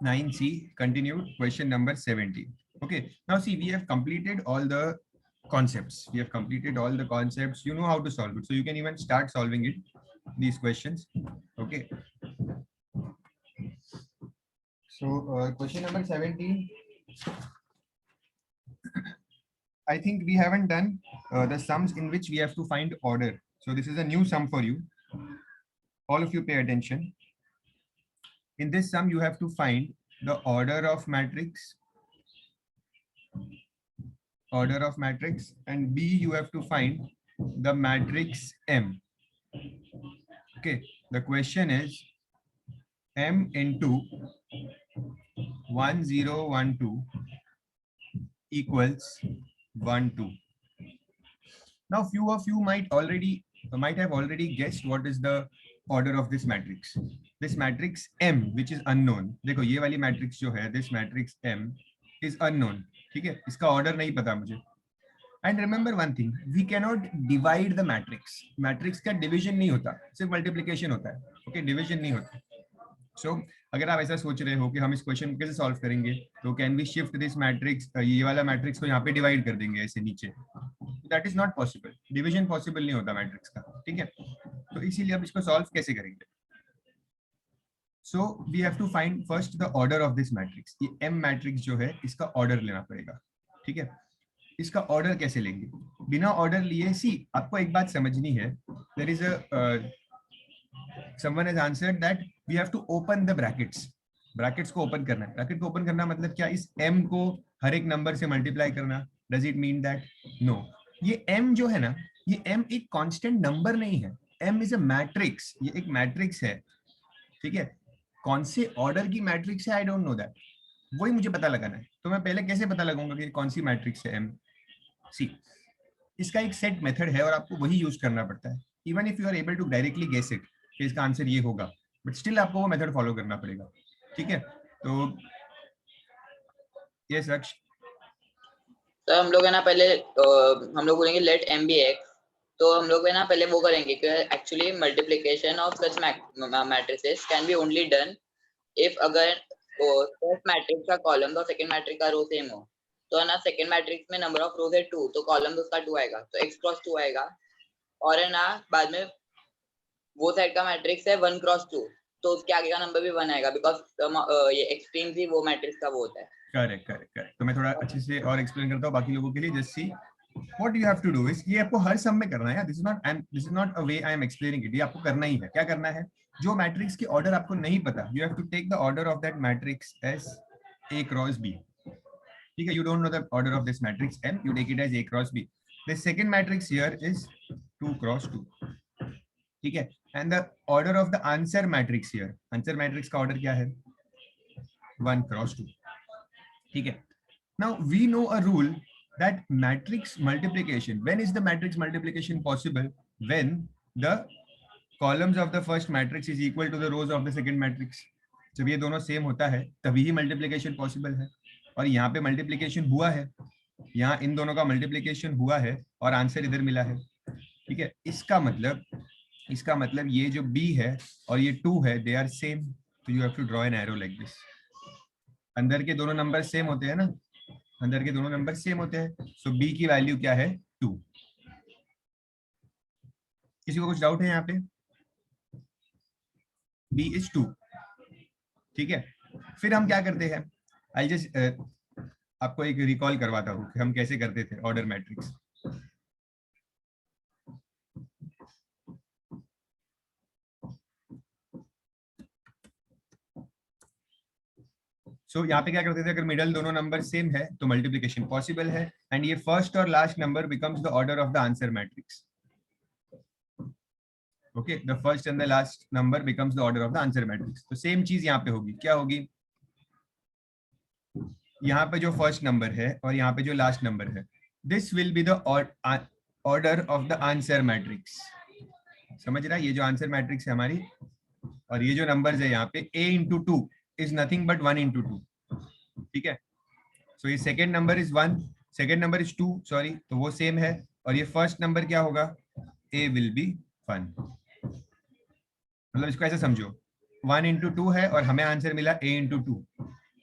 9C, continued, question number 70. Okay, now see, we have completed all the concepts. We have completed all the concepts. You know how to solve it. So you can even start solving it, these questions. Okay. So question number 17. I think we haven't done the sums in which we have to find order. So this is a new sum for you. All of you pay attention. In this sum, you have to find the order of matrix, and B, you have to find the matrix M. Okay, the question is M into 1012 equals 1 2. Now few of you might have already guessed what is the order of this matrix. This matrix M, which is unknown. देखो ये वाली matrix जो है, this matrix M is unknown. ठीक है, इसका order नहीं पता मुझे. And remember one thing, we cannot divide the matrix. Matrix का division नहीं होता, सिर्फ multiplication होता है. Okay, division नहीं होता. So अगर आप ऐसा सोच रहे हो कि हम इस क्वेश्चन को कैसे सॉल्व करेंगे, तो can we shift this matrix, ये वाला मैट्रिक्स को यहाँ पे डिवाइड कर देंगे ऐसे नीचे. That is not possible. Division possible नहीं होता मैट्रिक्स का. ठीक है, तो इसीलिए अब इसको सॉल्व कैसे करेंगे. So we have to find first the order of this matrix. ये एम मैट्रिक्स जो है इसका ऑर्डर लेना पड़ेगा. ठीक है, इसका ऑर्डर कैसे लेंगे बिना ऑर्डर लिए. सी आपको एक बात समझनी है. There is a someone has answered that we have to open the brackets को ओपन करना है. ब्रैकेट को ओपन करना मतलब क्या, इस m को हर एक नंबर से मल्टीप्लाई करना. Does it mean that? No. ये m जो है ना, ये m एक कांस्टेंट नंबर नहीं है. m is a matrix. ये एक मैट्रिक्स है. ठीक है, कौन से ऑर्डर की मैट्रिक्स है आई डोंट नो दैट. वही मुझे पता लगाना है. तो मैं पहले कैसे पता लगाऊंगा कि कौन सी मैट्रिक्स है m. सी इसका एक सेट मेथड है और आपको वही यूज करना पड़ता है. Even if you are able to directly guess it कि इसका आंसर ये होगा, बट स्टिल आपको वो मेथड फॉलो करना पड़ेगा. ठीक है, तो ये सच. तो हम लोग है ना पहले हम लोग बोलेंगे लेट m be x. तो हम लोग है ना पहले वो करेंगे कि actually multiplication of such matrices can be only done if अगर फर्स्ट मैट्रिक्स का कॉलम और सेकंड मैट्रिक्स का रो सेम हो. तो है ना सेकंड मैट्रिक्स में नंबर ऑफ रोज है 2, तो कॉलम उसका 2 आएगा, तो x क्रॉस 2 आएगा. और है ना बाद में वो साइड का मैट्रिक्स है 1 क्रॉस 2, तो उसके आगे का नंबर भी 1 आएगा बिकॉज ये एक्सट्रीम भी वो मैट्रिक्स का वो होता है. करेक्ट. तो मैं थोड़ा अच्छे से और एक्सप्लेन करता हूँ बाकी लोगों के लिए. Just see what you have to do is, ये आपको हर सम में करना है. This is not a way I am explaining it. ये आपको करना ही है. क्या करना है, जो मैट्रिक्स की ऑर्डर आपको नहीं पता, you have to take the order of that matrix as a cross b. ठीक है, you don't know the order of this matrix M, you take it as A cross B. The second matrix here is 2 cross 2. ठीक है, and the order of the answer matrix here, answer matrix का order क्या है, 1 cross 2. ठीक है, now we know a rule that matrix multiplication, when is the matrix multiplication possible? When the columns of the first matrix is equal to the rows of the second matrix. जब ये दोनों same होता है तभी ही multiplication possible है. और यहाँ पे मल्टीप्लिकेशन हुआ है, यहाँ इन दोनों का मल्टीप्लिकेशन हुआ है और आंसर इधर मिला है. ठीक है, इसका मतलब ये जो b है और ये 2 है, दे आर सेम. तो you have to draw an arrow like this. अंदर के दोनों नंबर सेम होते हैं ना, अंदर के दोनों नंबर सेम होते हैं. सो b की वैल्यू क्या है, 2. किसी को कुछ डाउट है यहाँ पे? b is 2. ठीक है, फिर हम क्या करते हैं, आई जस्ट आपको एक रिकॉल करवाता हूँ कि हम कैसे करते थे ऑर्डर मैट्रिक्स. सो यहाँ पे क्या करते थे, अगर मिडल दोनों नंबर सेम है तो मल्टीप्लिकेशन पॉसिबल है. एंड ये फर्स्ट और last number becomes the order of the answer matrix. Okay, the first and the last number becomes the order of the answer matrix. तो सेम चीज यहाँ पे होगी. क्या होगी, यहाँ पे जो फर्स्ट नंबर है और यहाँ पे जो लास्ट नंबर है, this will be the order of the answer matrix. समझ रहा है, ये जो आंसर मैट्रिक्स है हमारी, और ये जो नंबर्स है यहाँ पे a into 2 is nothing but 1 into 2. ठीक है, सो ये second number is 1, second number is 2, sorry, तो वो सेम है. और ये फर्स्ट नंबर क्या होगा, a will be 1. मतलब इसको ऐसा समझो, 1 इंटू 2 है और हमें आंसर मिला a इंटू 2,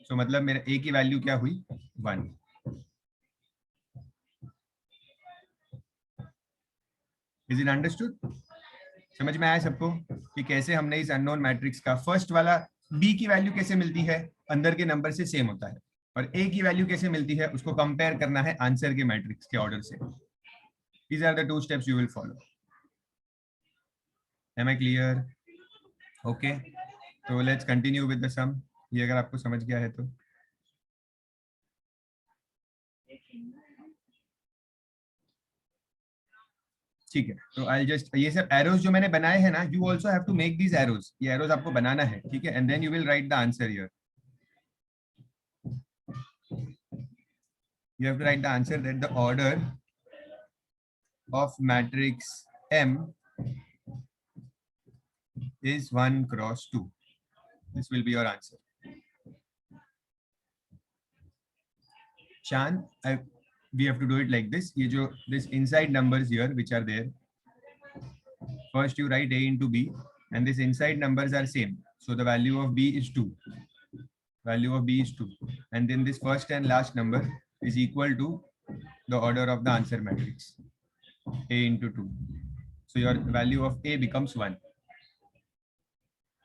सो मतलब मेरा a की वैल्यू क्या हुई 1. Is it understood? समझ में आया सबको कि कैसे हमने इस अननोन मैट्रिक्स का फर्स्ट वाला b की वैल्यू कैसे मिलती है, अंदर के नंबर से सेम होता है, और a की वैल्यू कैसे मिलती है उसको कंपेयर करना है आंसर के मैट्रिक्स के ऑर्डर से. These are the 2 steps you will follow. Am I clear? Okay. So let's continue with the sum. ये अगर आपको समझ गया है तो ठीक है. तो आई जस्ट ये सब एरोज जो मैंने बनाए हैं ना, you also have to make these arrows. ये एरोज आपको बनाना है, ठीक है, and then you will write the answer here. You have to write the answer that the order of matrix M is 1 cross 2. This will be your answer. Chan, we have to do it like this. ये जो this inside numbers here which are there, first you write a into b, and this inside numbers are same. So the value of b is 2. Value of b is 2, and then this first and last number is equal to the order of the answer matrix, a into 2. So your value of a becomes 1.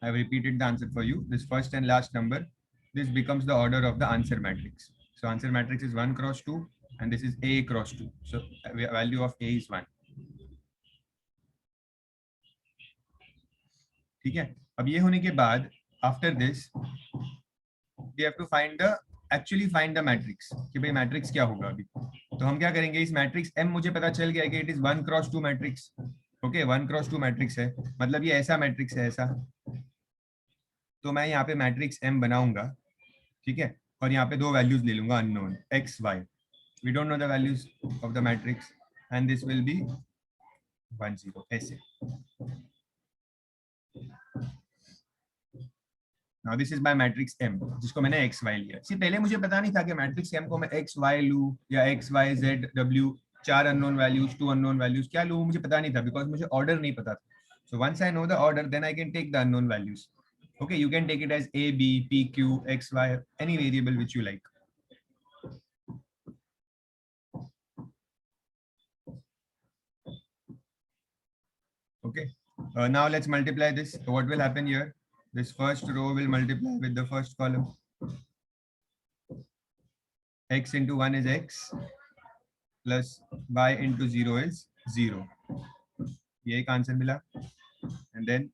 I have repeated the answer for you. This first and last number, this becomes the order of the answer matrix. So answer matrix is 1 cross 2, and this is a cross 2. So value of a is 1. ठीक है. अब ये होने के बाद after this we have to find the actually find the matrix कि भाई matrix क्या होगा अभी. तो हम क्या करेंगे, इस मैट्रिक्स M मुझे पता चल गया कि it is 1 cross 2 matrix. Okay, 1 cross 2 matrix है, मतलब ये ऐसा मैट्रिक्स है ऐसा. तो मैं यहाँ पे मैट्रिक्स M बनाऊंगा, ठीक है, और यहाँ पे दो वैल्यूज ले लूंगा unknown x y. We don't know the values of the matrix, and this will be 1 0 ऐसे. Now this is my matrix M जिसको मैंने x y लिया. सी पहले मुझे पता नहीं था कि मैट्रिक्स M को मैं x y लूं या x y z w, 4 unknown values 2 unknown values क्या लूं, मुझे पता नहीं था, बिकॉज मुझे ऑर्डर नहीं पता था. So once I know the order, then I can take the unknown values. Okay, you can take it as a b p q x y, any variable which you like. Okay, now let's multiply this. So what will happen here? This first row will multiply with the first column. X into 1 is x plus y into 0 is 0. ये एक answer मिला. And then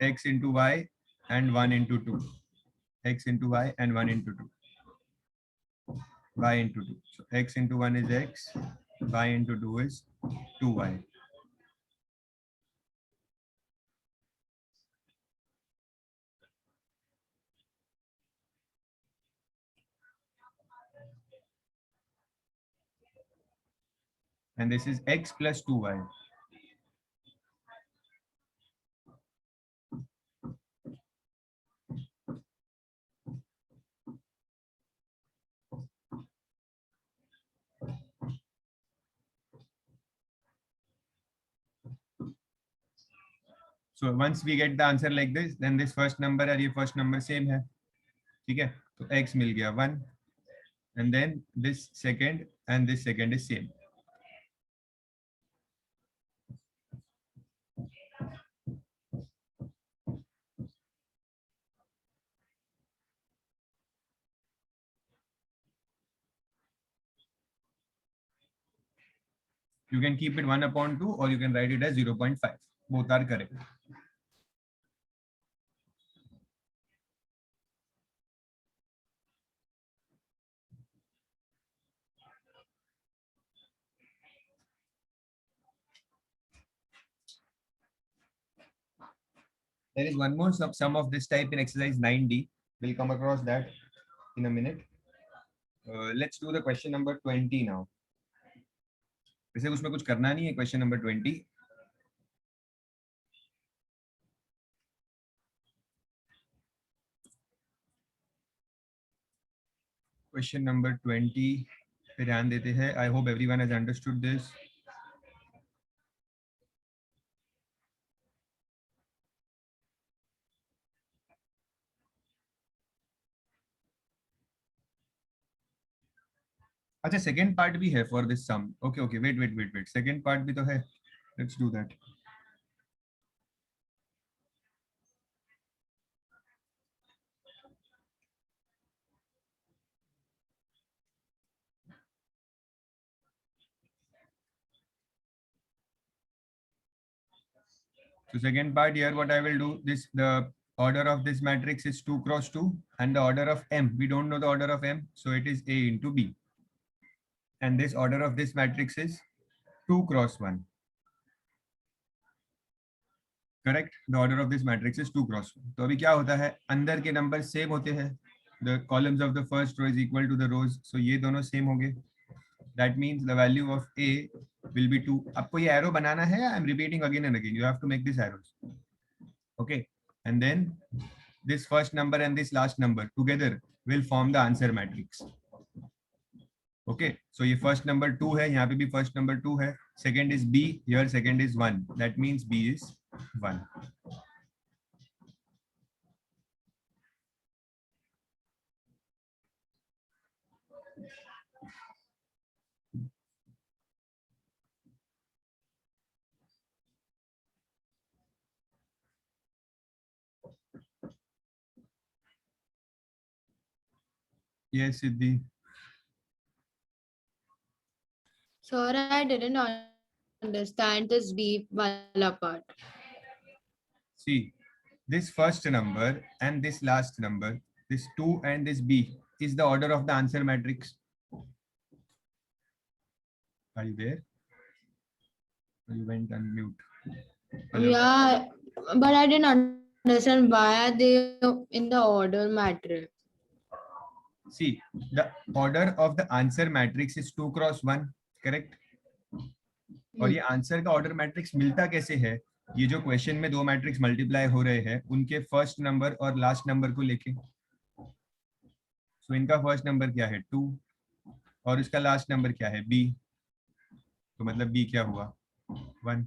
x into y and 1 into 2. X into y and 1 into 2. Y into 2. So x into 1 is x, y into 2 is 2y. And this is x plus 2y. So once we get the answer like this, then this first number और ये first number same है, ठीक है, तो x मिल गया 1, and then this second and this second is same. You can keep it 1/2 or you can write it as 0.5. Both are correct. There is one more sum of this type in exercise 9D. We'll come across that in a minute. Let's do the question number 20 now. वैसे उसमें कुछ करना नहीं है. Question number 20. Question number 20 पे ध्यान देते हैं. I hope everyone has understood this. अच्छा सेकंड पार्ट भी है for this sum. Okay okay, wait wait wait wait, second part भी तो है. Let's do that. So second part here, what I will do, this the order of this matrix is 2 cross 2, and the order of M, we don't know the order of M, so it is A into B. And this order of this matrix is 2 cross 1. Correct? The order of this matrix is 2 cross 1. तो अभी क्या होता है, अंदर के number same होते हैं. The columns of the first row is equal to the rows, so ये दोनों सेम होंगे. That means the value of A will be 2. आपको ये arrow बनाना है. I am repeating again and again. You have to make this arrows. Okay, and then this first number and this last number together will form the answer matrix. Okay, so ये first number 2 है, यहाँ पे भी first number 2 है. Second is B, here second is 1. That means B is 1. Yes, Siddhi. Sir, I didn't understand this B wala part. See, this first number and this last number, this 2 and this B is the order of the answer matrix. Are you there? Or you went on mute? Hello? Yeah, but I didn't understand why are they in the order matrix. See, the order of the answer matrix is 2 cross 1, correct? और ये answer का order matrix मिलता कैसे है? ये जो question में दो मैट्रिक्स मल्टीप्लाई हो रहे हैं उनके फर्स्ट नंबर और लास्ट नंबर को लेके. सो इनका फर्स्ट नंबर क्या है 2 और इसका लास्ट नंबर क्या है B. तो मतलब B क्या हुआ 1.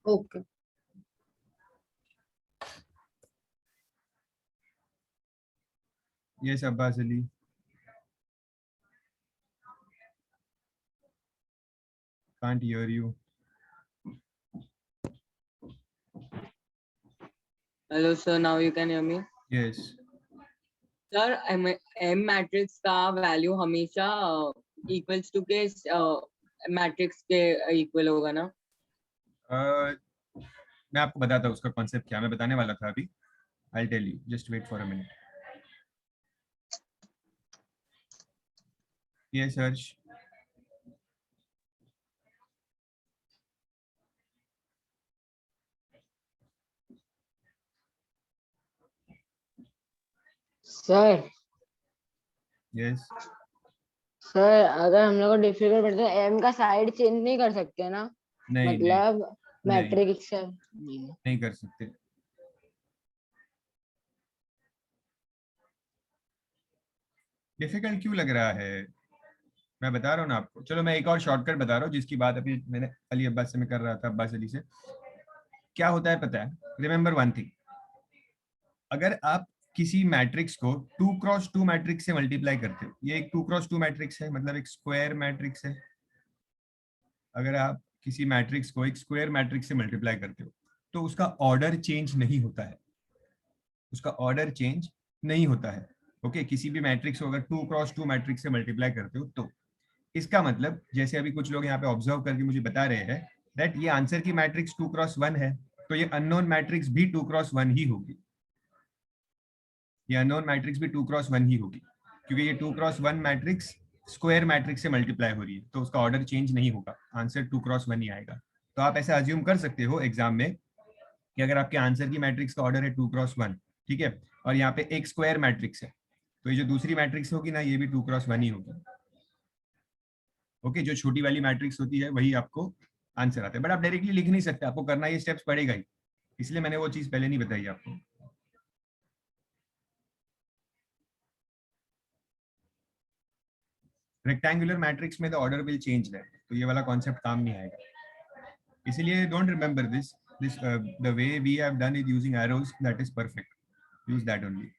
Okay. Yes, Abbas Ali. Can't hear you. Hello, sir. Now you can hear me. Yes. Sir, M matrix का value हमेशा equals to के matrix के equal होगा ना? मैं आपको बताता हूँ उसका कॉन्सेप्ट क्या मैं बताने वाला था अभी. I'll tell you. Just wait for a minute. Yes, Harsh. Sir Yes. Sir अगर हम लोग को डिफिकल्ट पड़ता है एम का साइड चेंज नहीं कर सकते ना? नहीं मतलब नहीं मैट्रिक्स नहीं कर सकते. डिफिकल्ट क्यों लग रहा है? मैं बता रहा हूँ ना आपको. चलो मैं एक और शॉर्टकट बता रहा हूँ जिसकी बात अभी मैंने अली अब्बास से मैं कर रहा था, अब्बास अली से. क्या होता है पता है? Remember one thing. अगर आप किसी मैट्रिक्स को 2 क्रॉस 2 मैट्रिक्स से मल्टीप्लाई करते हो, ये एक 2 क्रॉस 2 मैट्रिक्स है, मतलब एक स्क्वायर मैट्रिक्स है. अगर आप किसी मैट्रिक्स को एक स्क्वायर मैट्रिक्स से मल्टीप्लाई करते हो तो उसका ऑर्डर चेंज नहीं होता है. उसका ऑर्डर चेंज नहीं होता है. ओके, किसी भी मैट्रिक्स को अगर 2 क्रॉस 2 मैट्रिक्स से मल्टीप्लाई करते हो तो इसका मतलब जैसे अभी कुछ लोग यहाँ पे ऑब्जर्व करके मुझे बता रहे हैं दैट ये आंसर की मैट्रिक्स 2 क्रॉस 1 है, तो ये अननोन मैट्रिक्स भी 2 क्रॉस 1 ही होगी. ये अननोन मैट्रिक्स भी 2 क्रॉस 1 ही होगी क्योंकि ये 2 क्रॉस 1 मैट्रिक्स स्क्वायर मैट्रिक्स से मल्टीप्लाई हो रही है, तो उसका ऑर्डर चेंज नहीं होगा, आंसर 2 क्रॉस 1 ही आएगा. तो आप ऐसा अज्यूम कर सकते हो एग्जाम में कि अगर आपके आंसर की मैट्रिक्स का ऑर्डर है 2 क्रॉस 1, ठीक है, और यहाँ पे एक स्क्वायर मैट्रिक्स है, तो ये जो दूसरी मैट्रिक्स होगी ना ये भी 2 क्रॉस 1 ही होगी. ओके, जो छोटी वाली मैट्रिक्स होती है वही आपको आंसर आता है. बट आप डायरेक्टली लिख नहीं सकते, आपको करना ये स्टेप्स पड़ेगा ही, इसलिए मैंने वो चीज पहले नहीं बताई आपको. रेक्टेंगुलर मैट्रिक्स में द ऑर्डर विल चेंज है, तो ये वाला कॉन्सेप्ट काम नहीं आएगा. इसलिए don't remember this the way we have done it using arrows, that is perfect. Use that only.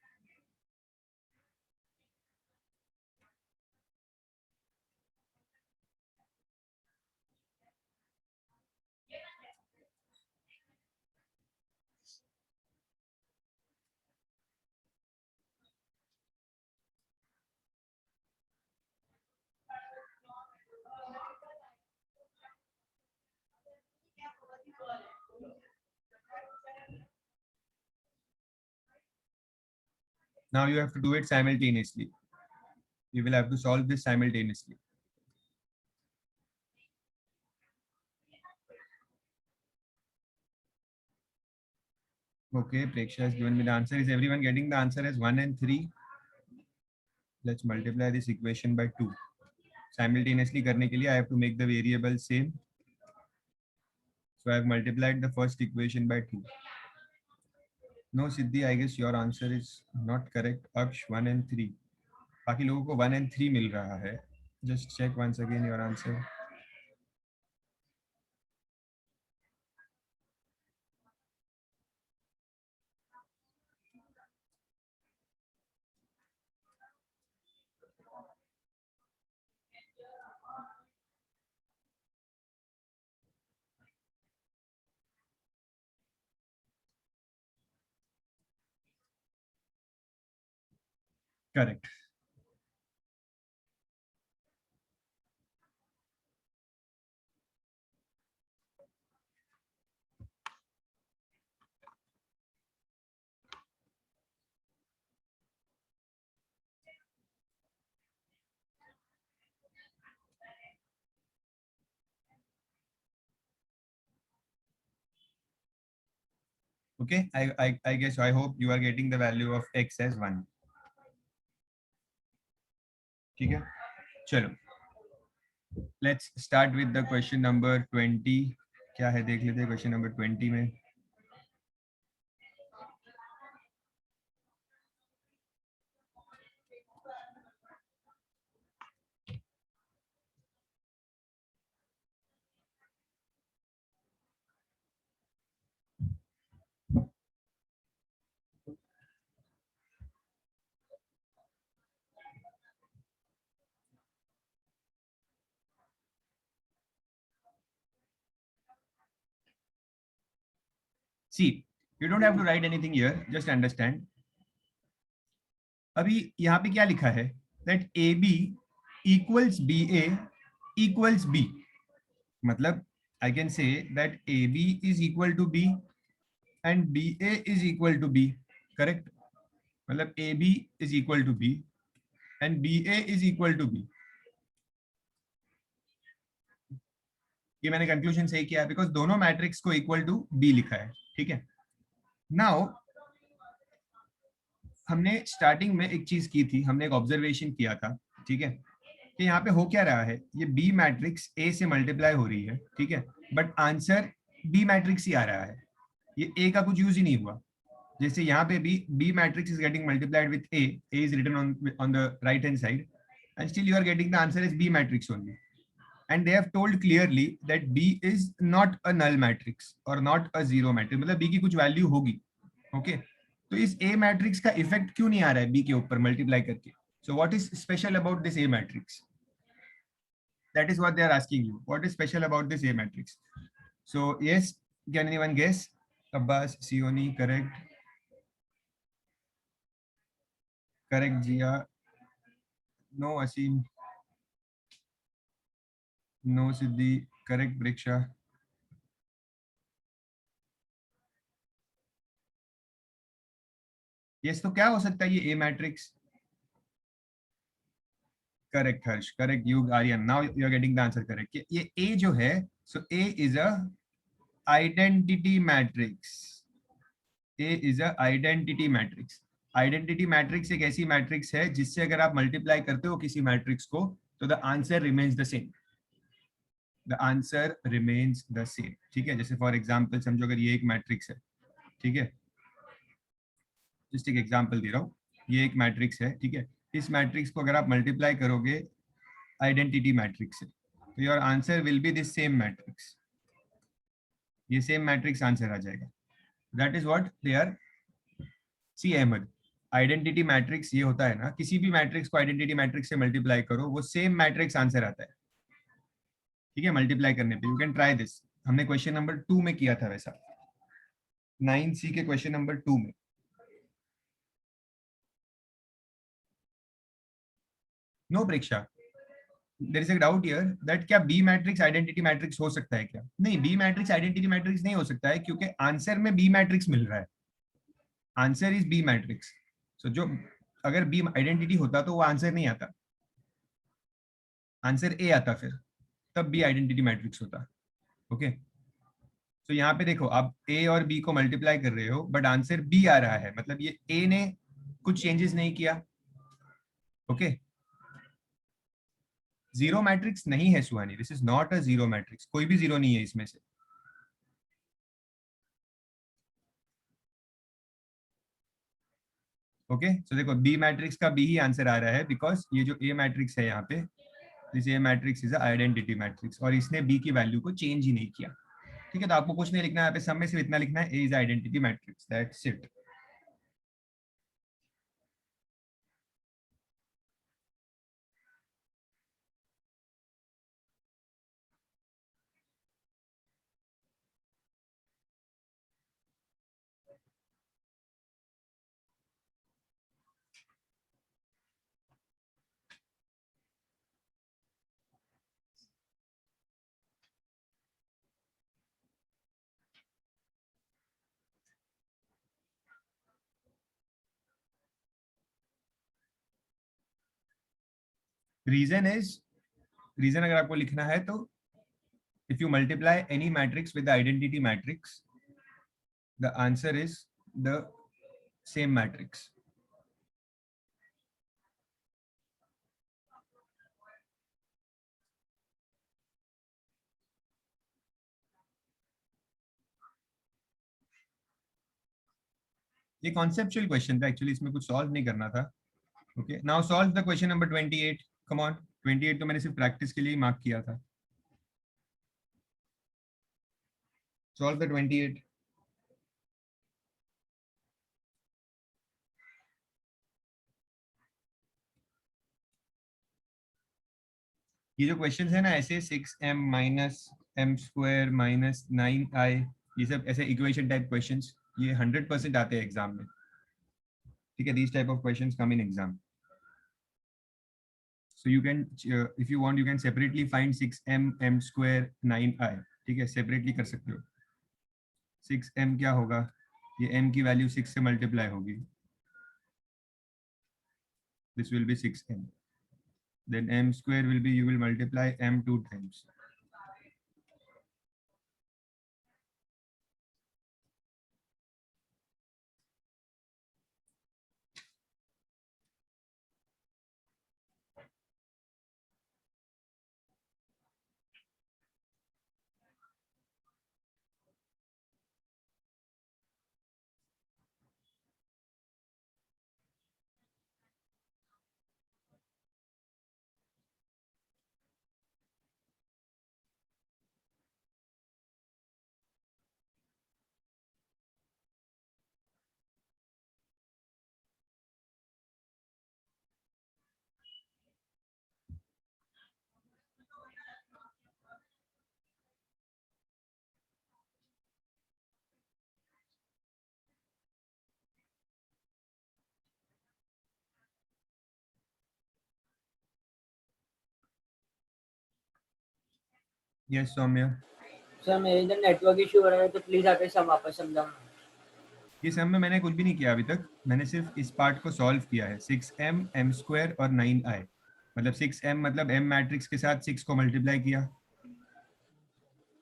Now you have to do it simultaneously. You will have to solve this simultaneously. Okay, Preksha has given me the answer. Is everyone getting the answer as 1 and 3? Let's multiply this equation by 2. Simultaneously करने के लिए I have to make the variable same. So I have multiplied the first equation by 2. No, Siddhi, I guess your answer is not correct. Aksh, 1 and 3. बाकी लोगों को 1 and 3 मिल रहा है. Just check once again your answer. Correct. Okay, I guess, I hope you are getting the value of x as 1. ठीक है, चलो. Let's start with the question number 20. क्या है देख लेते हैं question number 20 में. See, you don't have to write anything here, just understand. अभी यहाँ पे क्या लिखा है? That AB equals BA equals B. मतलब I can say that AB is equal to B and BA is equal to B. Correct? मतलब AB is equal to B and BA is equal to B. ये मैंने conclusion सही किया है because दोनों matrix को equal to be लिखा है. ठीक है. नाउ हमने स्टार्टिंग में एक चीज की थी, हमने एक ऑब्जर्वेशन किया था. ठीक है, कि यहाँ पे हो क्या रहा है, ये बी मैट्रिक्स ए से मल्टीप्लाई हो रही है. ठीक है, बट आंसर बी मैट्रिक्स ही आ रहा है, ये ए का कुछ यूज ही नहीं हुआ. जैसे यहाँ पे भी B matrix is getting multiplied with A is written on the right hand side and still you are getting the answer is B matrix only. And they have told clearly that B is not a null matrix or not a zero matrix. मतलब B की कुछ value होगी. Okay, तो इस A matrix का effect क्यों नहीं आ रहा है B के ऊपर मल्टीप्लाई करके? So what is special about this A matrix? That is what they are asking you. What is special about this A matrix? So yes, can anyone guess? Abbas, Sioni, correct. Correct, Jia. No, Asim. No, Siddhi. Correct, Briksha. Yes, तो क्या हो सकता है ये A matrix? Correct Harsh, correct Yug, Aryan. Now you are getting the answer correct. ये A जो है, so A is a identity matrix. A is a identity matrix. Identity matrix एक ऐसी मैट्रिक्स है जिससे अगर आप मल्टीप्लाई करते हो किसी मैट्रिक्स को तो the answer remains the same. The answer remains the same. ठीक है, जैसे फॉर एग्जांपल समझो अगर ये एक मैट्रिक्स है. ठीक है, जस्ट एक एग्जांपल दे रहा हूँ. ये एक मैट्रिक्स है. ठीक है, इस मैट्रिक्स को अगर आप मल्टीप्लाई करोगे आइडेंटिटी मैट्रिक्स से तो your answer will be this same matrix. ये सेम मैट्रिक्स आंसर आ जाएगा. That is what they are. See Ahmed, identity matrix ये होता है ना, किसी भी मैट्रिक्स को आइडेंटिटी मैट्रिक्स से मल्टीप्लाई करो वो सेम मैट्रिक्स आंसर आता है. ठीक है, मल्टीप्लाई करने पे. You can try this. हमने क्वेश्चन नंबर 2 में किया था वैसा, 9C के क्वेश्चन नंबर 2 में. No Pariksha, there is a doubt here that क्या बी मैट्रिक्स आइडेंटिटी मैट्रिक्स हो सकता है क्या? नहीं, बी मैट्रिक्स आइडेंटिटी मैट्रिक्स नहीं हो सकता है क्योंकि आंसर में बी मैट्रिक्स मिल रहा है, आंसर इज बी मैट्रिक्स। सो जो अगर बी आइडेंटिटी होता तो वो आंसर नहीं आता, आंसर ए आता, फिर तब बी आइडेंटिटी मैट्रिक्स होता। ओके, तो यहाँ पे देखो आप ए और बी को मल्टीप्लाई कर रहे हो बट आंसर बी आ रहा है, मतलब ये ए ने कुछ चेंजेस नहीं किया। ओके, जीरो मैट्रिक्स नहीं है Suhani, this is not a zero matrix, कोई भी जीरो नहीं है इसमें से। ओके, सो देखो बी मैट्रिक्स का बी ही आंसर आ रहा है बिकॉज ये जो ए मैट्रिक्स है यहाँ पे, this A matrix is identity matrix और इसने बी की वैल्यू को चेंज ही नहीं किया। ठीक है, तो आपको कुछ नहीं लिखना है यहाँ पे, सब में सिर्फ इतना लिखना है, A is identity matrix, that's it. Reason अगर आपको लिखना है तो if you multiply any matrix with the identity matrix, the answer is the same matrix. ये conceptual question था actually, इसमें कुछ solve नहीं करना था। Okay, now solve the question number 28. Come on, 28 तो मैंने सिर्फ practice के लिए ही mark किया था। Solve the 28. ये जो क्वेश्चंस है ना ऐसे 6m minus m square minus 9i, ये सब ऐसे इक्वेशन टाइप क्वेश्चंस, ये 100% आते हैं एग्जाम में। ठीक है, these type of questions come in exam. So you can, if you want, you can separately find 6m, m square, 9i. ठीक है, सेपरेटली कर सकते हो। 6m क्या होगा, ये m की वैल्यू 6 से मल्टीप्लाई होगी, this will be 6m. Then m square will be, you will multiply m 2 times. Yes, Soumya. Sir मेरे इधर नेटवर्क इशू हो रहा है तो प्लीज आके सब वापस समझाओ। ये सम में मैंने कुछ भी नहीं किया अभी तक, मैंने सिर्फ इस पार्ट को सॉल्व किया है। 6m, m स्क्वायर और 9i, मतलब 6m मतलब m मैट्रिक्स के साथ 6 को मल्टीप्लाई किया,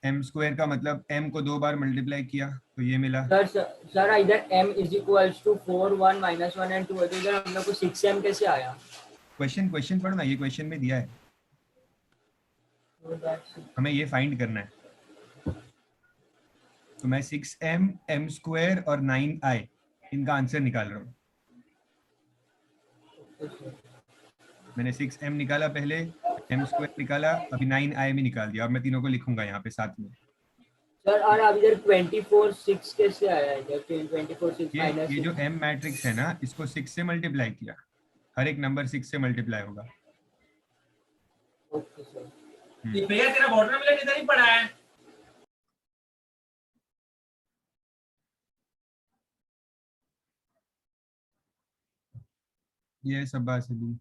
m स्क्वायर का मतलब m को 2 बार मल्टीप्लाई किया तो ये मिला। सर इधर m is equals to 4 1 minus 1 and 2 है तो इधर हम लोग को 6m कैसे आया? क्वेश्चन पढ़ना, ये क्वेश्चन में दिया है, हमें ये फाइंड करना है। तो मैं 6m, m स्क्वायर और 9i इनका आंसर निकाल रहा हूँ। मैंने 6m निकाला पहले, m स्क्वायर निकाला, अभी 9i भी निकाल दिया। अब मैं तीनों को लिखूंगा यहाँ पे साथ में। सर और अब इधर 24 6 कैसे आया इधर? 24 6 माइनस ये जो m मैट्रिक्स है ना, इसको 6 से मल्टीप्लाई किया, हर एक नंबर 6 से मल्टीप्लाई होगा। Okay sir. भैया तेरा बॉर्डर मिला किधर ही पड़ा है? ये सब बात सही।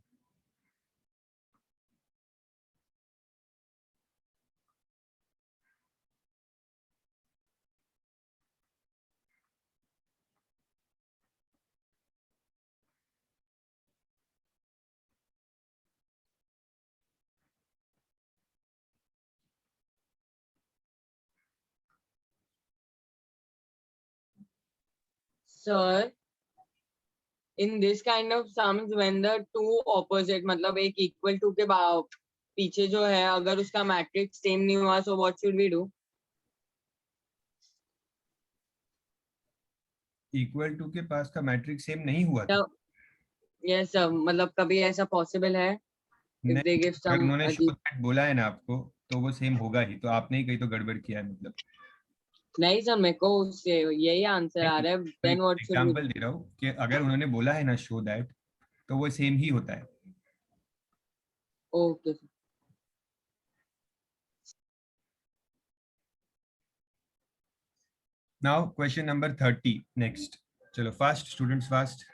Sir, in this kind of sums, when the two opposite, मतलब एक equal to के पीछे जो है, अगर उसका मैट्रिक्स सेम नहीं हुआ, so what should we do? Equal to के पास का मैट्रिक्स सेम नहीं हुआ था। Yes sir, मतलब कभी ऐसा possible है? If they give अगर some उन्होंने शो दैट बोला है ना आपको, तो वो सेम होगा ही। तो आपने ही कहीं तो गड़बड़ किया है मतलब। नहीं सर, मेरे को उससे यही आंसर आ रहा है। Then what should we example दे रहा हूँ कि अगर उन्होंने बोला है ना शो दैट, तो वो सेम ही होता है। Okay. Now question number 30 next. चलो फास्ट स्टूडेंट्स, फास्ट।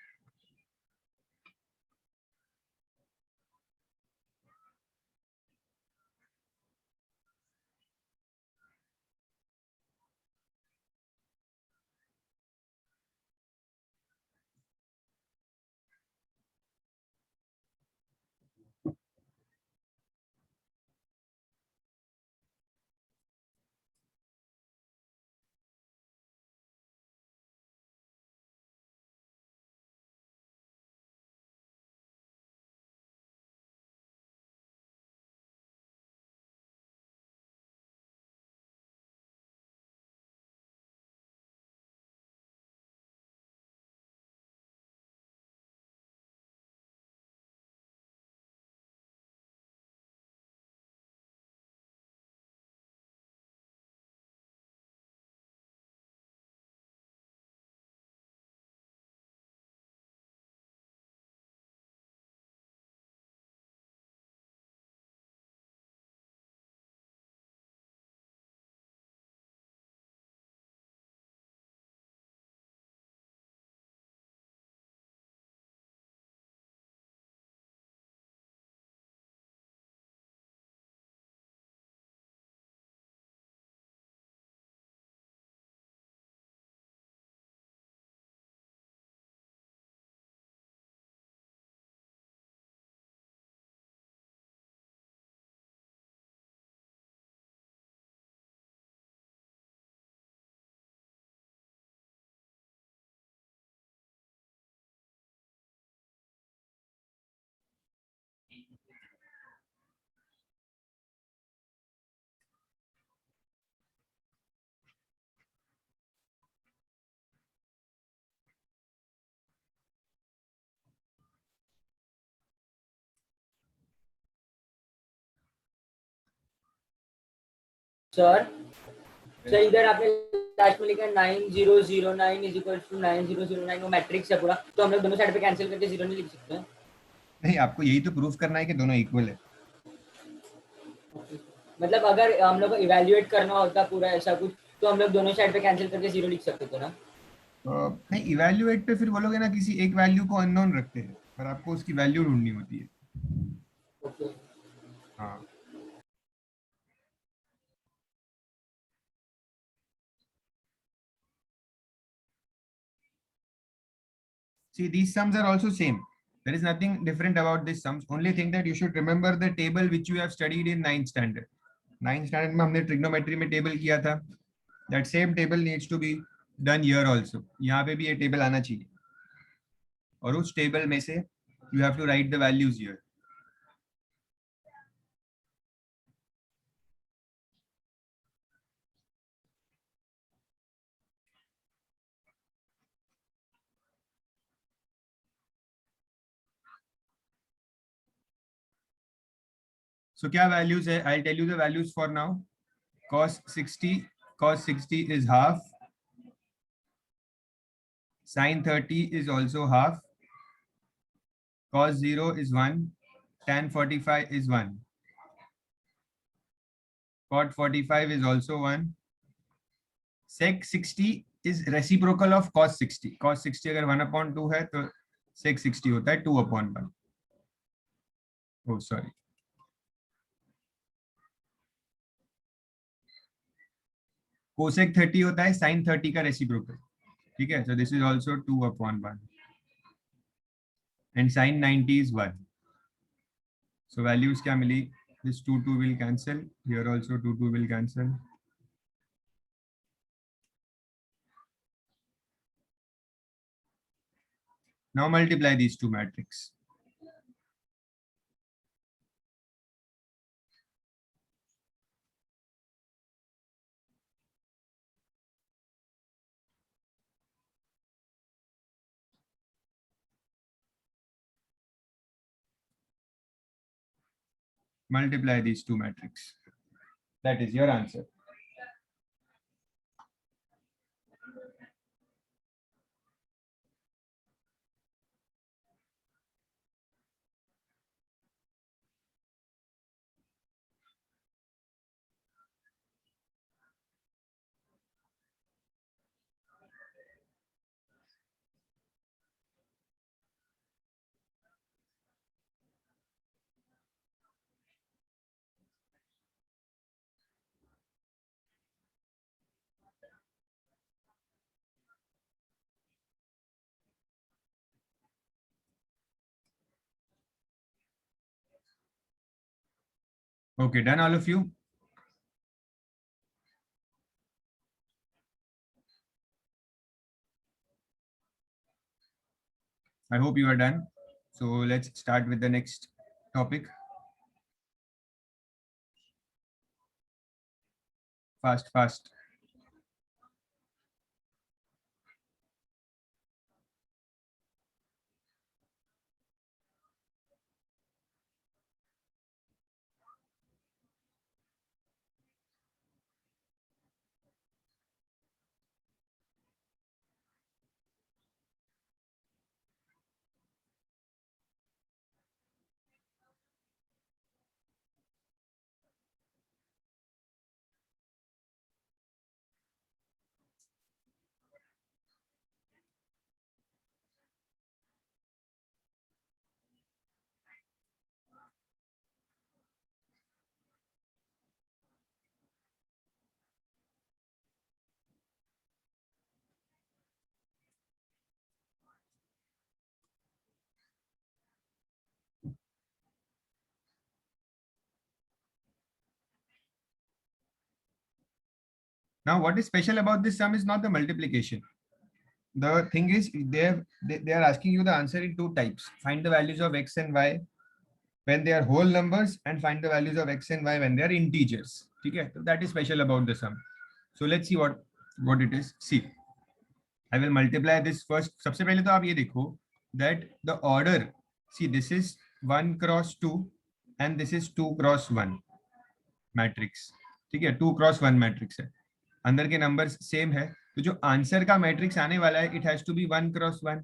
सर इधर आपने लास्ट में लिखा 9009 इज इक्वल टू 9009, वो मैट्रिक्स है पूरा, तो हम लोग दोनों साइड पे कैंसिल करके जीरो नहीं लिख सकते हैं? नहीं, आपको यही तो प्रूफ करना है कि दोनों इक्वल है। मतलब अगर हम लोग को इवैल्यूएट करना होता पूरा ऐसा कुछ, तो हम लोग दोनों साइड पे कैंसिल करके जीरो लिख सकते थे ना? नहीं, इवैल्यूएट पे फिर बोलोगे ना किसी एक वैल्यू को अननोन रखते हैं, पर आपको उसकी वैल्यू ढूंढनी होती है। ओके। हाँ, see, these sums are also same. There is nothing different about these sums. Only thing that you should remember the table which you have studied in 9th standard. 9th standard में हमने trigonometry में table किया था. That same table needs to be done here also. यहाँ पे भी ये table आना चाहिए. और उस table में से you have to write the values here. So क्या values है? I'll tell you the values for now. Cos 60 is half. Sin 30 is also half. Cos 0 is 1. Tan 45 is 1. Cot 45 is also 1. Sec 60 is reciprocal of cos 60. Cos 60 अगर 1/2 है तो sec 60 होता है 2/1. Oh, sorry. Cosec 30 होता है sin 30 का reciprocal, ठीक है? So this is also 2/1 and sin 90 is 1. So values क्या मिली? This 2 will cancel. Here also 2 will cancel. Now multiply these two matrices. Multiply these two matrices. That is your answer. Okay, done all of you? I hope you are done. So let's start with the next topic. Fast, fast. Now, what is special about this sum is not the multiplication. The thing is, they are asking you the answer in two types. Find the values of x and y when they are whole numbers, and find the values of x and y when they are integers. Okay, so that is special about the sum. So let's see what it is. See, I will multiply this first. सबसे पहले तो आप ये देखो that the order. See, this is 1 cross 2 and this is 2 cross 1 matrix. ठीक है, 2 cross 1 matrix है. अंदर के नंबर्स सेम है, तो जो आंसर का मैट्रिक्स आने वाला है, it has to be 1 cross 1.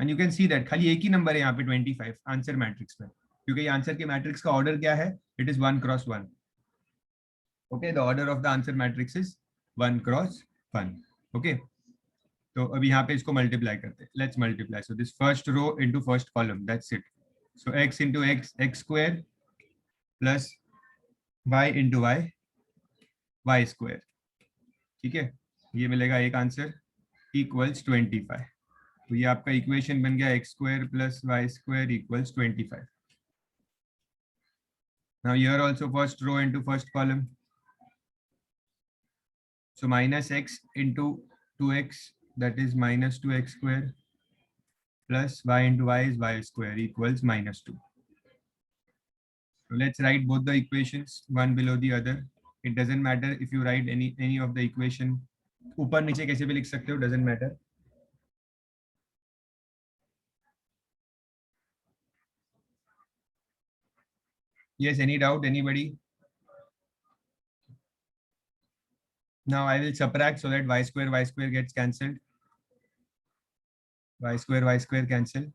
And you can see that खाली एक ही नंबर है यहाँ पे 25 आंसर मैट्रिक्स में, क्योंकि आंसर के मैट्रिक्स का ऑर्डर क्या है, it is 1 cross 1. Okay, the order of the answer matrix is 1 cross 1. Okay, तो अब यहाँ पे इसको मल्टीप्लाई करते हैं. Let's multiply. So this first row into first column, that's it. So x into x square plus y into y square. ठीक है, ये मिलेगा एक आंसर इक्वल्स 25. तो ये आपका इक्वेशन बन गया x square plus y square equals 25. Now here also first row into first column. So minus x into 2x, that is minus 2x square plus y into y is y square equals minus 2. So let's write both the equations one below the other. It doesn't matter if you write any of the equation. ऊपर नीचे कैसे भी लिख सकते हो, doesn't matter. Yes, any doubt, anybody? Now I will subtract so that y square gets cancelled. Y square cancel.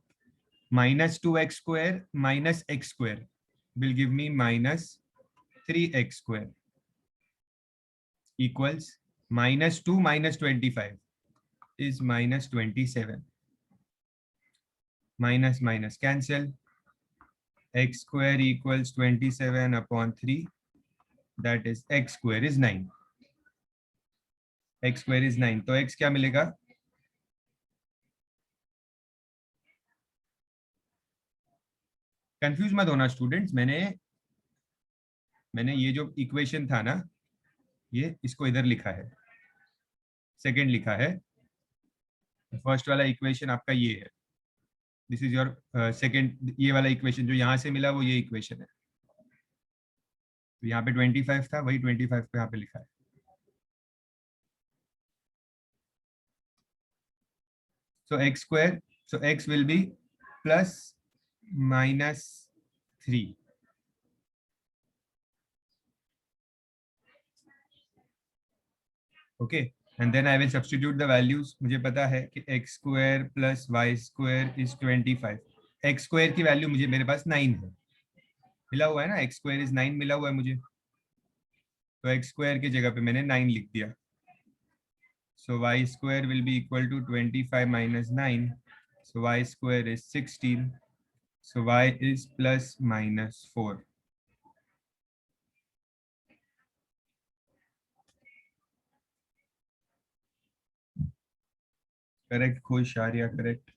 Minus 2x square minus x square will give me minus 3x square equals minus 2 minus 25 is minus 27. Minus minus cancel. X square equals 27 upon 3. That is x square is 9. X square is 9. तो x क्या मिलेगा? Confuse मत होना students. मैंने ये जो equation था ना, ये इसको इधर लिखा है, सेकंड लिखा है. फर्स्ट वाला इक्वेशन आपका ये है. दिस इज योर सेकंड, ये वाला इक्वेशन जो यहाँ से मिला वो ये इक्वेशन है। तो यहाँ पे 25 था, वही 25 पे यहाँ पे लिखा है। So x square, so x will be plus minus 3. Okay, and then I will substitute the values. मुझे पता है कि x square plus y square is 25. x square की वैल्यू मुझे मेरे पास 9 है, मिला हुआ है ना, x square is 9 मिला हुआ है मुझे, तो x square की जगह पे मैंने 9 लिख दिया. So y square will be equal to 25 minus 9. So y square is 16. So y is plus minus 4. Correct, Khush, Arya, correct.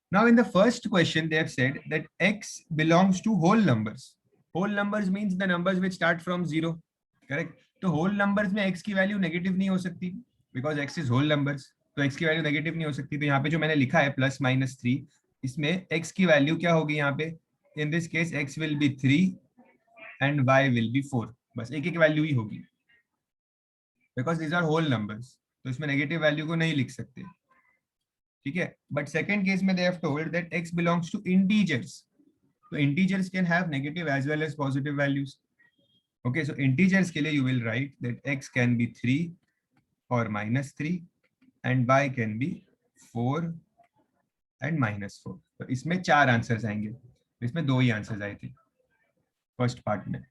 Now in the first question, they have said that x belongs to whole numbers. Whole numbers means the numbers which start from 0. Correct. तो whole numbers में x की value negative नहीं हो सकती because x is whole numbers. तो x की value negative नहीं हो सकती. तो यहाँ पे जो मैंने लिखा है प्लस माइनस 3, इसमें x की वैल्यू क्या होगी यहाँ पे? In this case x will be 3 and y will be 4. बस एक एक वैल्यू ही होगी because these are whole numbers. तो इसमें नेगेटिव वैल्यू को नहीं लिख सकते. ठीक है. बट सेकेंड केस में they have told that x belongs to integers. तो integers can have negative as well as positive values. Okay, so integers के लिए you will write that x can be 3 और -3 and y can be 4 and -4. तो इसमें 4 answers आएंगे. इसमें 2 ही answers आए थे फर्स्ट पार्ट में.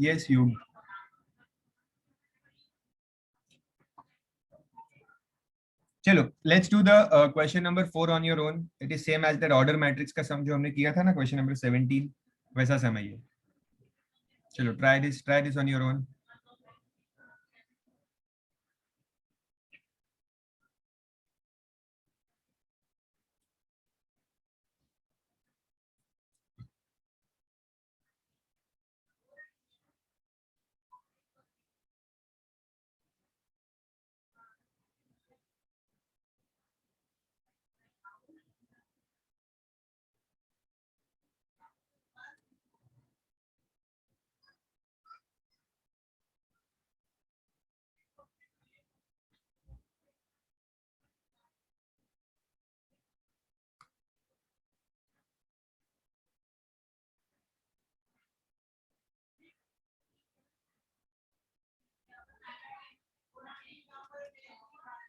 Yes, you. चलो, let's do the question number 4 on your own. It is same as that order matrix का सम जो हमने किया था ना क्वेश्चन नंबर 17, वैसा सम है ये. चलो, try this on your own.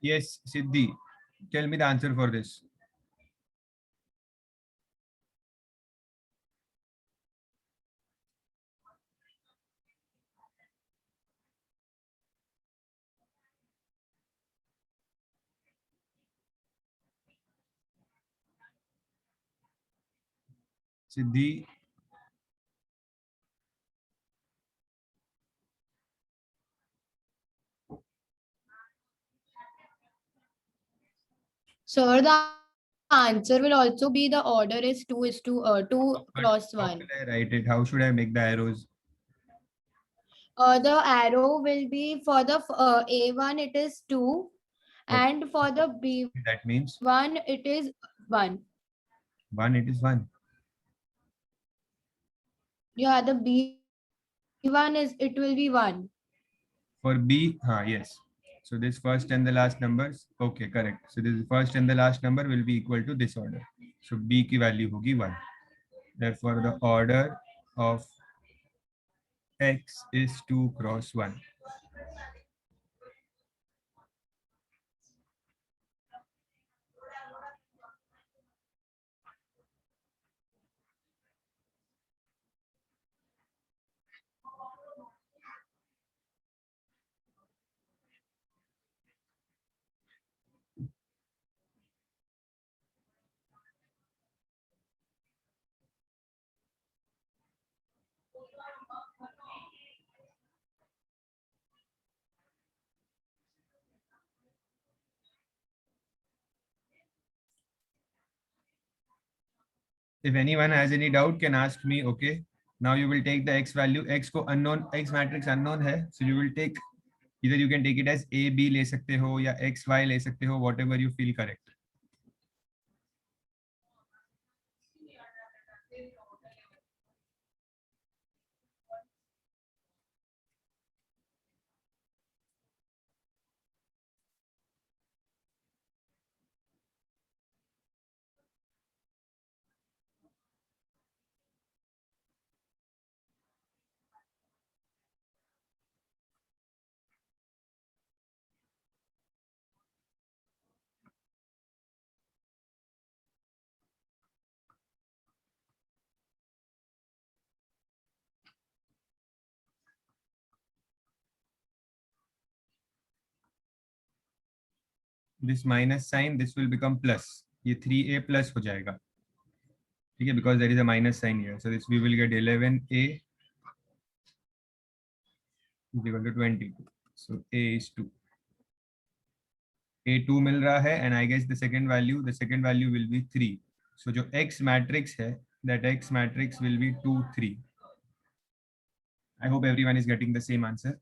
Yes, Siddhi, tell me the answer for this. Siddhi, Sir, the answer will also be the order is 2 is to 2 cross how 1. will I write it? How should I make the arrows? The arrow will be for the A1 it is 2 and for the B1 That means it is 1. 1, it is 1. Yeah, the B1 is it will be 1. For B, yes. So this first and the last numbers, okay, correct. So this first and the last number will be equal to this order. So B की value होगी 1. Therefore, the order of X is 2 cross 1. If anyone has any doubt can ask me. Okay, now you will take the x value. X को unknown, x matrix unknown है, so you will take, either you can take it as a b ले सकते हो या x y ले सकते हो, whatever you feel correct. This minus sign, this will become plus. ये 3a plus हो जाएगा, ठीक है, because there is a minus sign here. So this we will get 11a is equal to 22. So a is 2. a 2 मिल रहा है, and I guess the second value will be 3. So जो x matrix है, that x matrix will be 2 3. I hope everyone is getting the same answer.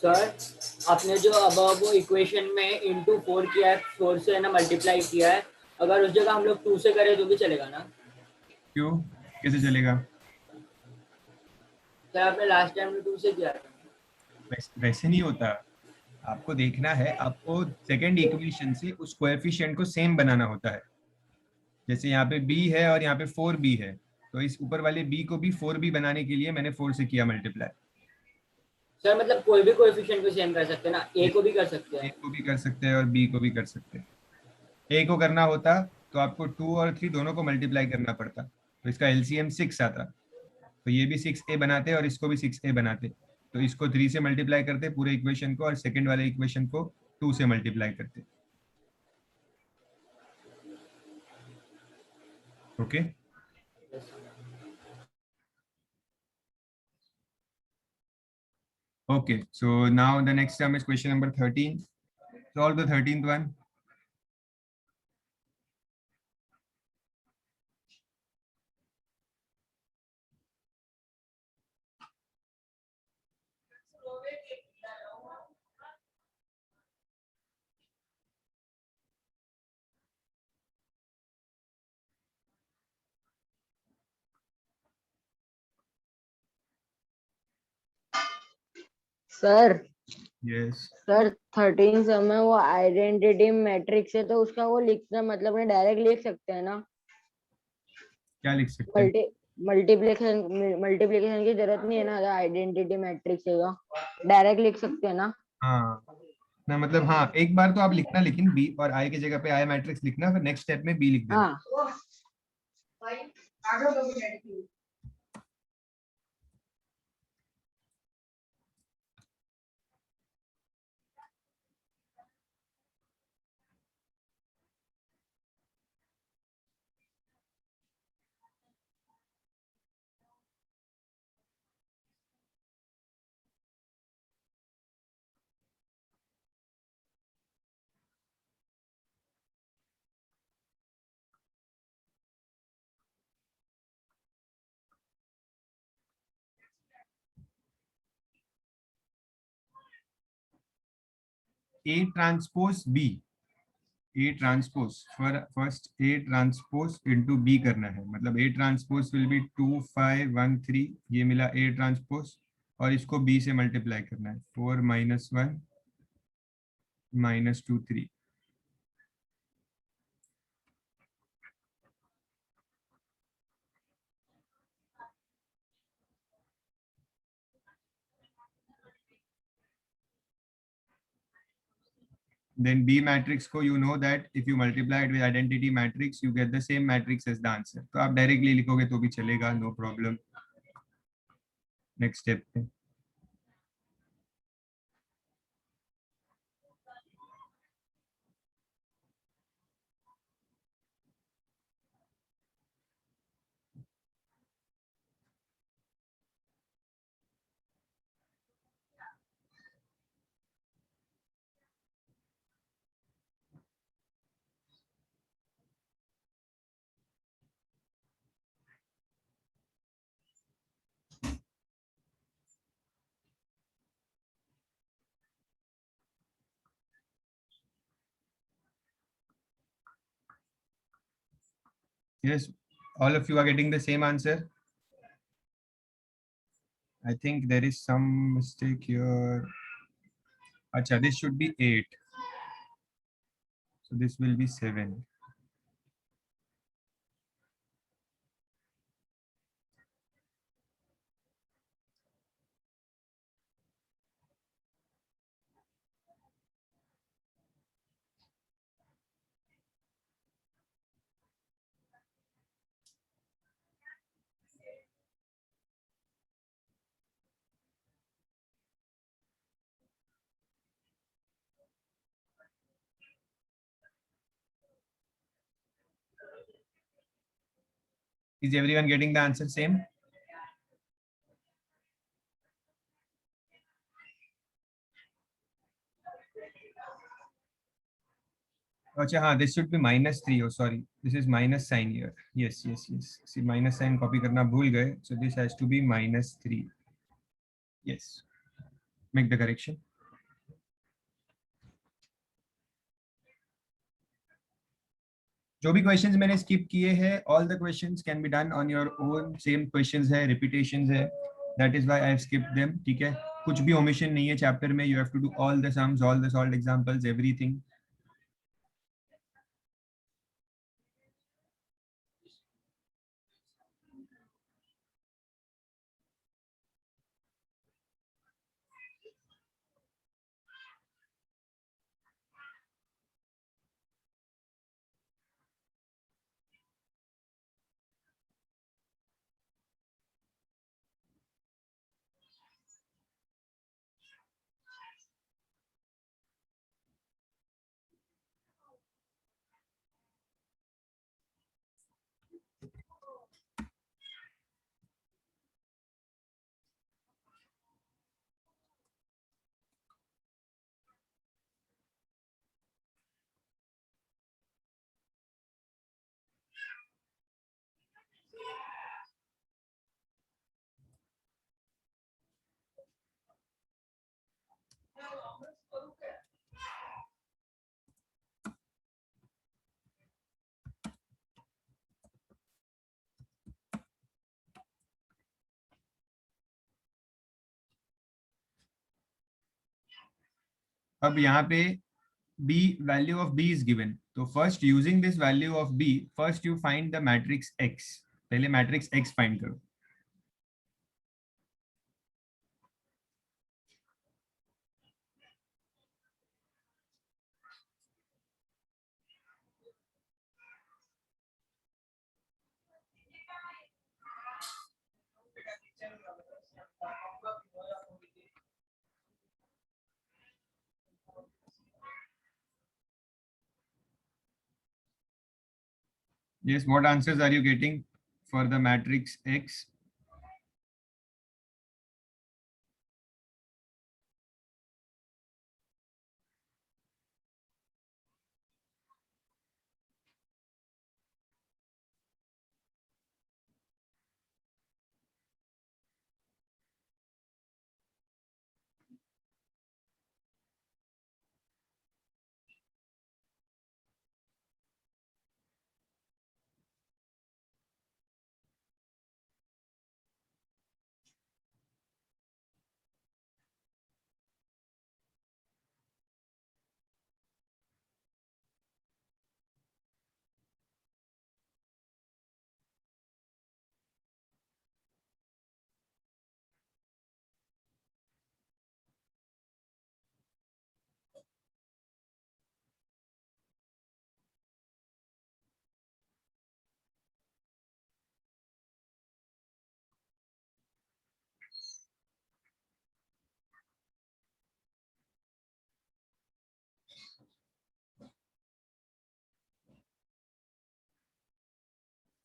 Sir आपने जो अब वो equation में into 4 किया है, 4 से ना मल्टीप्लाई किया है, अगर उस जगह हम लोग 2 से करें तो भी चलेगा ना? क्यों, कैसे चलेगा? सर आपने लास्ट टाइम में 2 से किया था। वैसे नहीं होता, आपको देखना है, आपको सेकेंड इक्वेशन से उस कोएफिशिएंट को सेम बनाना होता है. जैसे यहाँ पे b है और यहाँ पे 4b है, तो इस ऊपर वाले b को भी 4b बनाने के लिए मैंने 4 से किया मल्टीप्लाई. सर मतलब कोई भी कोएफिशिएंट को सेम कर सकते हैं ना, a को भी कर सकते a हैं? को भी कर सकते हैं और b को भी कर सकते हैं. a को करना होता तो आपको 2 और 3 दोनों को मल्टीप्लाई करना पड़ता, तो इसका एलसीएम 6 आता, तो ये भी 6a बनाते और इसको भी 6a बनाते. तो इसको 3 से मल्टीप्लाई करते पूरे इक्वेशन को, और सेकंड वाले इक्वेशन को 2 से मल्टीप्लाई करते. Okay. Okay, so now the next term is question number 13. Solve the 13th one. Sir Yes. Sir 13 समय वो आइडेंटिटी मैट्रिक्स है, तो उसका वो लिखना मतलब मैं डायरेक्ट लिख सकते हैं ना? क्या लिख सकते हैं? मल्टीप्लिकेशन की जरूरत नहीं है ना, आइडेंटिटी मैट्रिक्स है डायरेक्ट लिख सकते हैं ना? हाँ ना, मतलब हाँ, एक बार तो आप लिखना, लेकिन b और i की जगह पे i मैट्रिक्स लिखना, फिर नेक्स्ट स्टेप में b लिख देना. हाँ. a transpose b, a transpose first a transpose into b करना है, मतलब a transpose will be 2 5 1 3, ये मिला a transpose, और इसको b से मल्टीप्लाई करना है, 4 minus 1 minus 2 3. Then B matrix को you know that if you multiply it with identity matrix, you get the same matrix as the answer. तो आप directly लिखोगे तो भी चलेगा, no problem. Next step पे. Yes, all of you are getting the same answer. I think there is some mistake here. Acha, this should be 8. So this will be 7. Is everyone getting the answer same? Acha, हाँ, this should be -3. Oh, sorry. This is minus sign here. Yes, yes, yes. See, minus sign copy करना भूल गए. So this has to be -3. Yes. Make the correction. जो भी questions मैंने skip किए हैं, all the questions can be done on your own. Same questions है, repetitions है. That is why I have skipped them. ठीक है? कुछ भी omission नहीं है चैप्टर में. You have to do all the sums, all the solved examples, everything. अब यहाँ पे b, value of b is given. So first using this value of b, first you find the matrix x. पहले matrix x find करो. Yes, what answers are you getting for the matrix X?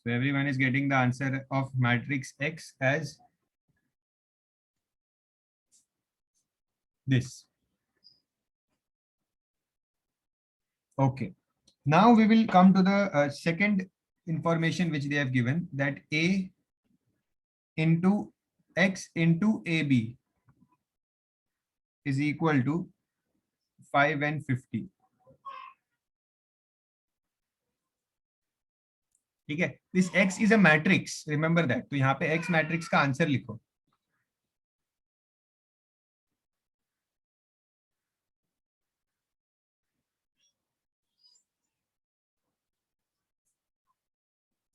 So everyone is getting the answer of matrix X as this. Okay. Now we will come to the second information which they have given, that A into X into AB is equal to 5 and 50. ठीक है, this X is a matrix, remember that. तो यहाँ पे X matrix का answer लिखो.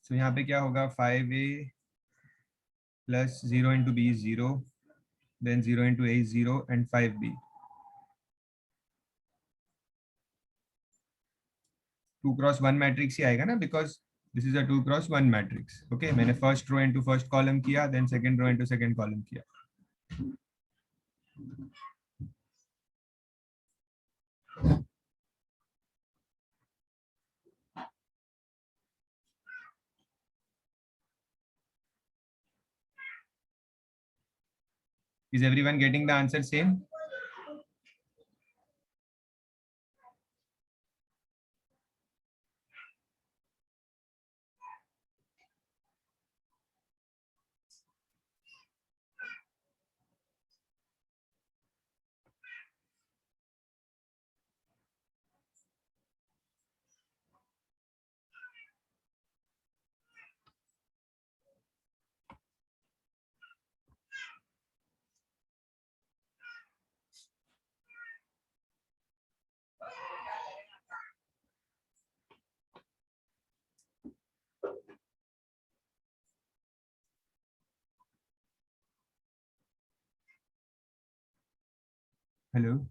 So यहाँ पे क्या होगा, 5A plus 0 into B is 0, then 0 into A is 0 and 5B. 2 cross 1 matrix ही आएगा ना, because this is a 2 cross 1 matrix. Okay, मैंने first row into first column किया, then second row into second column किया. Is everyone getting the answer same? Hello.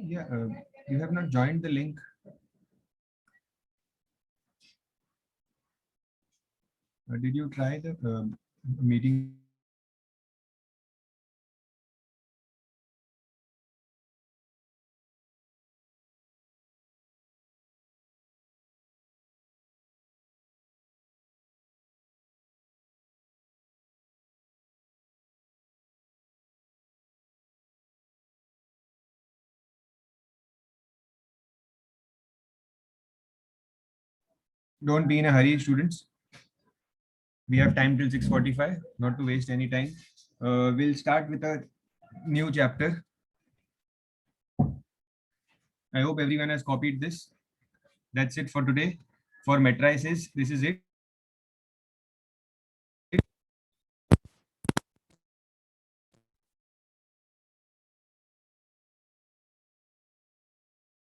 Yeah, you have not joined the link. Did you try the meeting? Don't be in a hurry, students. We have time till 6:45, not to waste any time. We'll start with a new chapter. I hope everyone has copied this. That's it for today. For matrices, this is it.